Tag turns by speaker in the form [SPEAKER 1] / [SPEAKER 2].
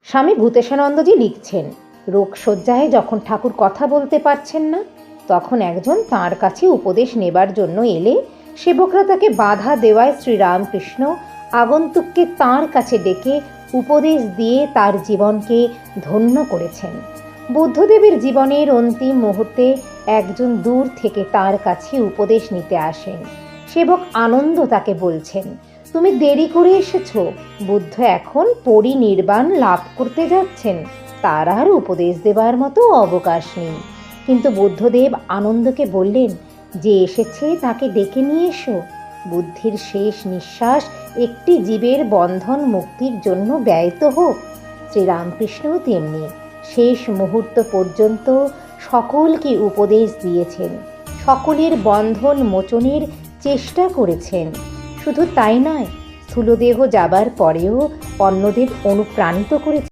[SPEAKER 1] স্বামী ভূতেশানন্দজি লিখছেন, রোগশয্যায় যখন ঠাকুর কথা বলতে পারছেন না, তখন একজন তাঁর কাছে উপদেশ নেবার জন্য এলে সেবকরা তাকে বাধা দেওয়ায় শ্রীরামকৃষ্ণ আগন্তুককে তাঁর কাছে ডেকে উপদেশ দিয়ে তার জীবনকে ধন্য করেছেন। বুদ্ধদেবের জীবনের অন্তিম মুহূর্তে একজন দূর থেকে তাঁর কাছে উপদেশ নিতে আসেন। সেবক আনন্দ তাকে বলছেন, তুমি দেরি করে এসেছ, বুদ্ধ এখন পরিনির্বাণ লাভ করতে যাচ্ছেন, তার আর উপদেশ দেবার মতো অবকাশ নেই। কিন্তু বুদ্ধদেব আনন্দকে বললেন, যে এসেছে তাকে ডেকে নিয়ে এসো। বুদ্ধির শেষ নিঃশ্বাস একটি জীবের বন্ধন মুক্তির জন্য ব্যয়িত হোক। শ্রীরামকৃষ্ণও তেমনি শেষ মুহূর্ত পর্যন্ত সকলকে উপদেশ দিয়েছেন, সকলের বন্ধন মোচনের চেষ্টা করেছেন। শুধু তাই নয়, স্থূলদেহ যাবার পরেও অন্যদের অনুপ্রাণিত করেছেন।